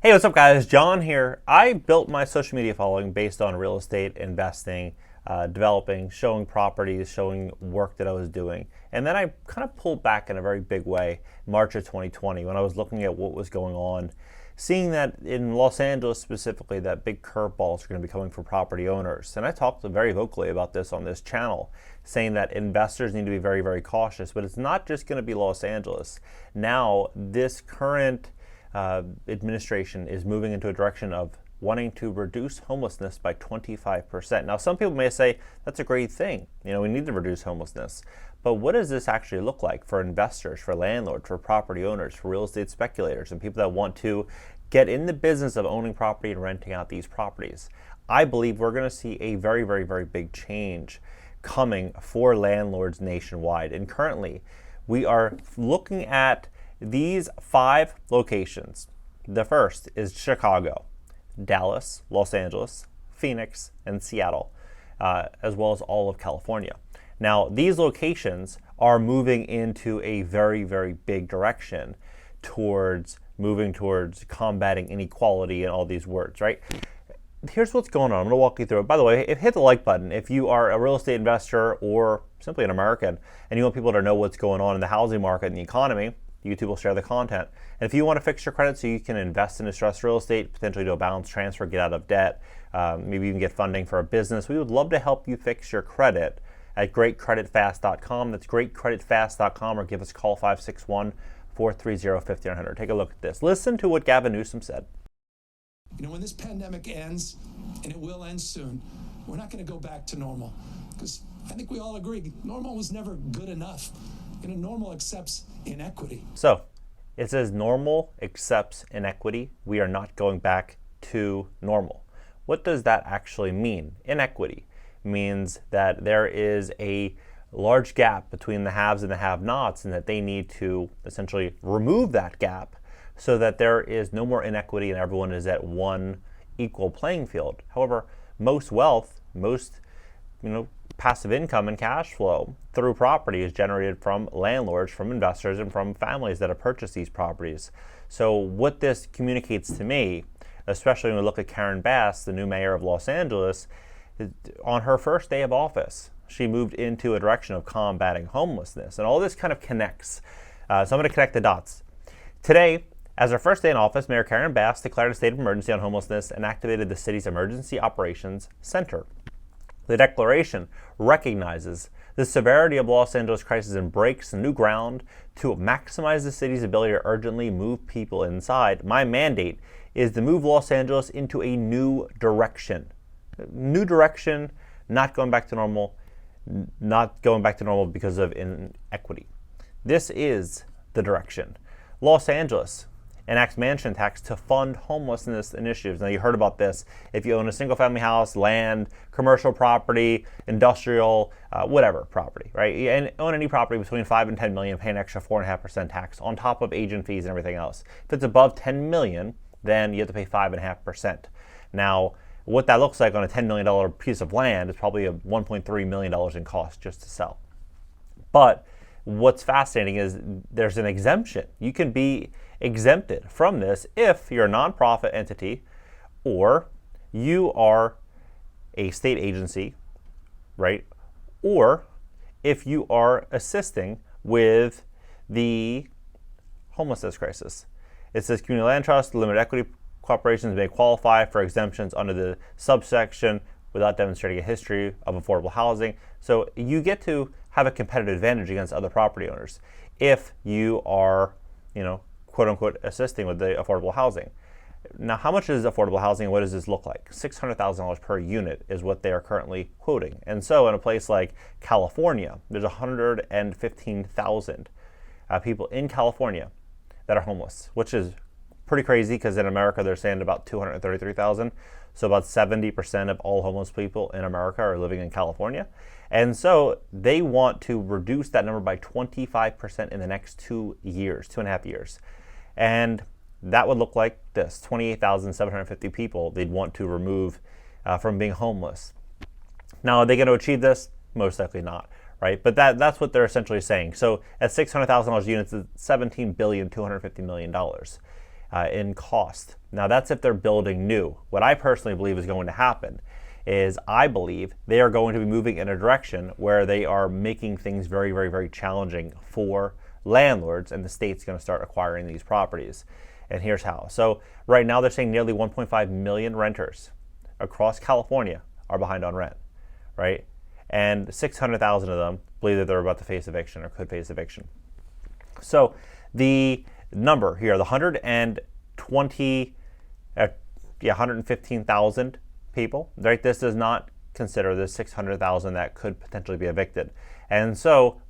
Hey, what's up, guys? John here. I built my social media following based on real estate investing, developing, showing properties, showing work that I was doing. And then I kind of pulled back in a very big way March of 2020 when I was looking at what was going on, seeing that in Los Angeles specifically, that big curveballs are going to be coming for property owners. And I talked very vocally about this on this channel, saying that investors need to be very, very cautious. But it's not just going to be Los Angeles. Now, this current administration is moving into a direction of wanting to reduce homelessness by 25%. Now, some people may say that's a great thing. We need to reduce homelessness. But what does this actually look like for investors, for landlords, for property owners, for real estate speculators, and people that want to get in the business of owning property and renting out these properties? I believe we're going to see a very, very, very big change coming for landlords nationwide. And currently, we are looking at these 5 locations. The first is Chicago, Dallas, Los Angeles, Phoenix, and Seattle, as well as all of California. Now, these locations are moving into a very, very big direction towards combating inequality and all these words, right? Here's what's going on. I'm going to walk you through it. By the way, hit the like button if you are a real estate investor or simply an American and you want people to know what's going on in the housing market and the economy. YouTube will share the content. And if you want to fix your credit so you can invest in distressed real estate, potentially do a balance transfer, get out of debt, maybe even get funding for a business, we would love to help you fix your credit at greatcreditfast.com. That's greatcreditfast.com, or give us a call 561-430-5900. Take a look at this. Listen to what Gavin Newsom said. When this pandemic ends, and it will end soon, we're not going to go back to normal, because I think we all agree normal was never good enough. Normal accepts inequity. So it says normal accepts inequity. We are not going back to normal. What does that actually mean? Inequity means that there is a large gap between the haves and the have-nots, and that they need to essentially remove that gap so that there is no more inequity and everyone is at one equal playing field. However, most wealth, most passive income and cash flow through property is generated from landlords, from investors, and from families that have purchased these properties. So what this communicates to me, especially when we look at Karen Bass, the new mayor of Los Angeles, on her first day of office, she moved into a direction of combating homelessness. And all this kind of connects. So I'm going to connect the dots. Today, as her first day in office, Mayor Karen Bass declared a state of emergency on homelessness and activated the city's Emergency Operations Center. The declaration recognizes the severity of Los Angeles crisis and breaks new ground to maximize the city's ability to urgently move people inside. My mandate is to move Los Angeles into a new direction. New direction, not going back to normal, because of inequity. This is the direction. Los Angeles enacts mansion tax to fund homelessness initiatives. Now, you heard about this. If you own a single-family house, land, commercial property, industrial, whatever property, right? And own any property between 5 and 10 million, pay an extra 4.5% tax on top of agent fees and everything else. If it's above 10 million, then you have to pay 5.5%. Now, what that looks like on a $10 million piece of land is probably a $1.3 million in cost just to sell. But what's fascinating is there's an exemption. You can be exempted from this if you're a nonprofit entity or you are a state agency, right? Or if you are assisting with the homelessness crisis. It says community land trust, limited equity corporations may qualify for exemptions under the subsection without demonstrating a history of affordable housing. So you get to have a competitive advantage against other property owners if you are, quote unquote, assisting with the affordable housing. Now, how much is affordable housing and what does this look like? $600,000 per unit is what they are currently quoting. And so in a place like California, there's 115,000 people in California that are homeless, which is pretty crazy because in America they're saying about 233,000. So about 70% of all homeless people in America are living in California. And so they want to reduce that number by 25% in the next 2 years, 2.5 years. And that would look like this: 28,750 people they'd want to remove from being homeless. Now, are they going to achieve this? Most likely not, right? But that's what they're essentially saying. So at $600,000 units, it's $17,250,000,000. in cost. Now that's if they're building new. What I personally believe is going to happen is I believe they are going to be moving in a direction where they are making things very, very, very challenging for landlords, and the state's going to start acquiring these properties. And here's how. So right now they're saying nearly 1.5 million renters across California are behind on rent, right? And 600,000 of them believe that they're about to face eviction or could face eviction. So the number here, the 115,000 people, right? This does not consider the 600,000 that could potentially be evicted. And so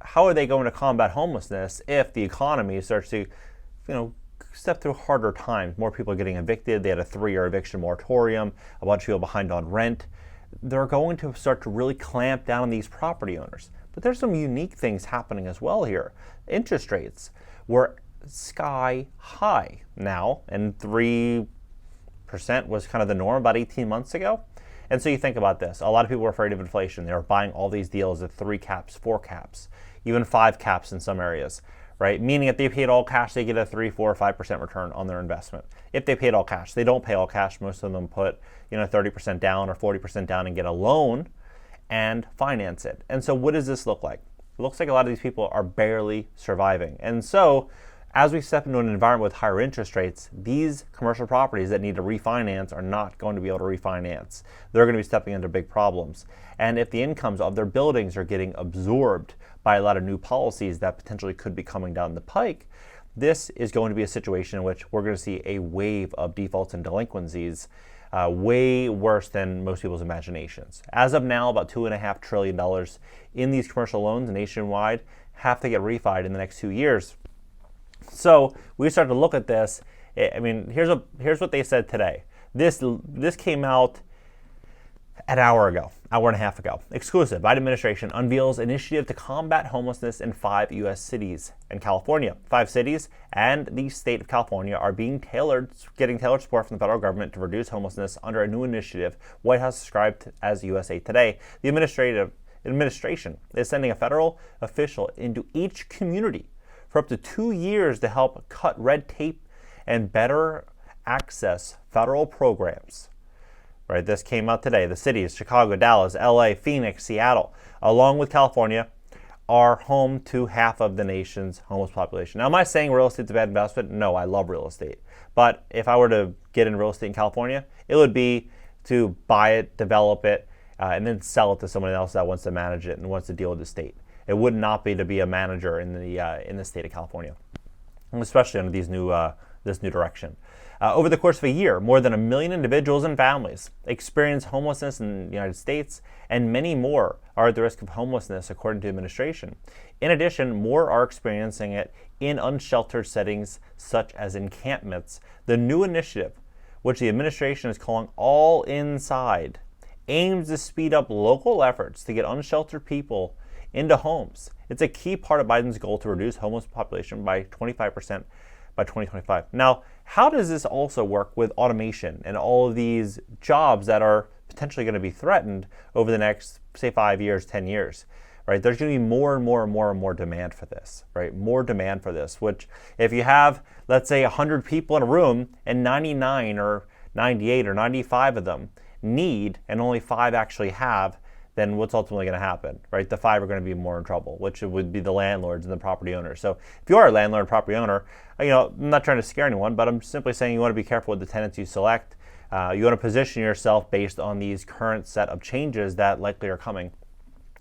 how are they going to combat homelessness if the economy starts to, step through harder times? More people are getting evicted. They had a 3-year eviction moratorium, a bunch of people behind on rent. They're going to start to really clamp down on these property owners. But there's some unique things happening as well here. Interest rates were sky high now, and 3% was kind of the norm about 18 months ago. And so you think about this. A lot of people were afraid of inflation. They were buying all these deals at 3 caps, 4 caps, even 5 caps in some areas, right? Meaning if they paid all cash, they get a 3, 4, 5% return on their investment. If they paid all cash, they don't pay all cash. Most of them put 30% down or 40% down and get a loan and finance it. And so what does this look like? It looks like a lot of these people are barely surviving. And so as we step into an environment with higher interest rates, these commercial properties that need to refinance are not going to be able to refinance. They're going to be stepping into big problems. And if the incomes of their buildings are getting absorbed by a lot of new policies that potentially could be coming down the pike, this is going to be a situation in which we're going to see a wave of defaults and delinquencies, way worse than most people's imaginations. As of now, about $2.5 trillion in these commercial loans nationwide have to get refied in the next 2 years. So we start to look at this. I mean, here's what they said today. This came out an hour and a half ago. Exclusive. Biden administration unveils initiative to combat homelessness in 5 U.S. cities and California. 5 cities and the state of California are getting tailored support from the federal government to reduce homelessness under a new initiative White House described as USA Today. The administration is sending a federal official into each community for up to 2 years to help cut red tape and better access federal programs. Right, this came out today. The cities, Chicago, Dallas, LA, Phoenix, Seattle, along with California, are home to half of the nation's homeless population. Now, am I saying real estate's a bad investment? No, I love real estate. But if I were to get in real estate in California, it would be to buy it, develop it, and then sell it to someone else that wants to manage it and wants to deal with the state. It would not be to be a manager in the state of California, especially under this new direction. Over the course of a year, more than 1 million individuals and families experience homelessness in the United States, and many more are at the risk of homelessness, according to the administration. In addition, more are experiencing it in unsheltered settings, such as encampments. The new initiative, which the administration is calling All Inside, aims to speed up local efforts to get unsheltered people into homes. It's a key part of Biden's goal to reduce homeless population by 25% by 2025. Now, how does this also work with automation and all of these jobs that are potentially going to be threatened over the next, say, 5 years, 10 years, right? There's going to be more and more and more and more demand for this, right? More demand for this, which if you have, let's say, 100 people in a room and 99 or 98 or 95 of them need and only 5 actually have, then what's ultimately going to happen, right? The 5 are going to be more in trouble, which would be the landlords and the property owners. So if you are a landlord and property owner, I'm not trying to scare anyone, but I'm simply saying you want to be careful with the tenants you select. You want to position yourself based on these current set of changes that likely are coming.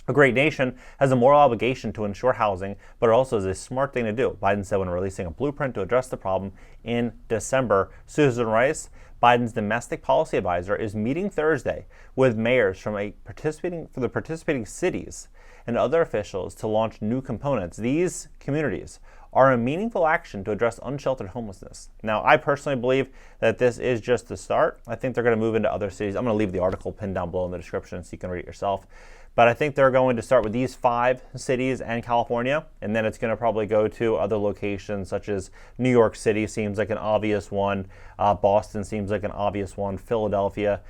A great nation has a moral obligation to ensure housing, but it also is a smart thing to do. Biden said when releasing a blueprint to address the problem in December. Susan Rice, Biden's domestic policy advisor, is meeting Thursday with mayors from the participating cities and other officials to launch new components. These communities are a meaningful action to address unsheltered homelessness. Now, I personally believe that this is just the start. I think they're going to move into other cities. I'm going to leave the article pinned down below in the description so you can read it yourself. But I think they're going to start with these 5 cities and California, and then it's going to probably go to other locations such as New York City seems like an obvious one, Boston seems like an obvious one, Philadelphia.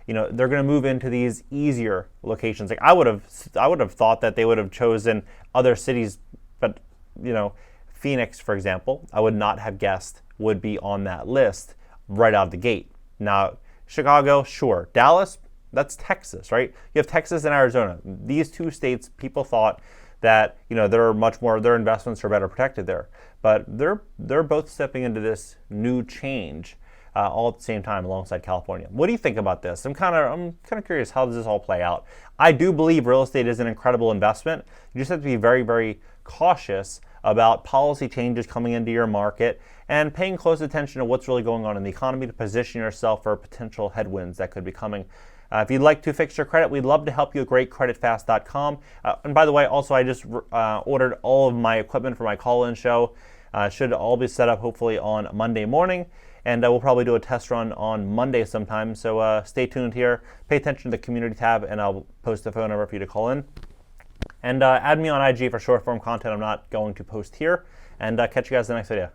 They're going to move into these easier locations. Like I would have thought that they would have chosen other cities, but Phoenix, for example, I would not have guessed would be on that list right out of the gate. Now, Chicago, sure. Dallas, that's Texas, right? You have Texas and Arizona. These two states, people thought that they're much more, their investments are better protected there, but they're both stepping into this new change all at the same time alongside California. What do you think about this? I'm kind of curious, how does this all play out? I do believe real estate is an incredible investment. You just have to be very, very cautious about policy changes coming into your market and paying close attention to what's really going on in the economy to position yourself for potential headwinds that could be coming. If you'd like to fix your credit, we'd love to help you at greatcreditfast.com. And by the way, also I just ordered all of my equipment for my call-in show. Should all be set up hopefully on Monday morning. And we'll probably do a test run on Monday sometime. So stay tuned here. Pay attention to the community tab, and I'll post the phone number for you to call in. And add me on IG for short form content I'm not going to post here. And catch you guys in the next video.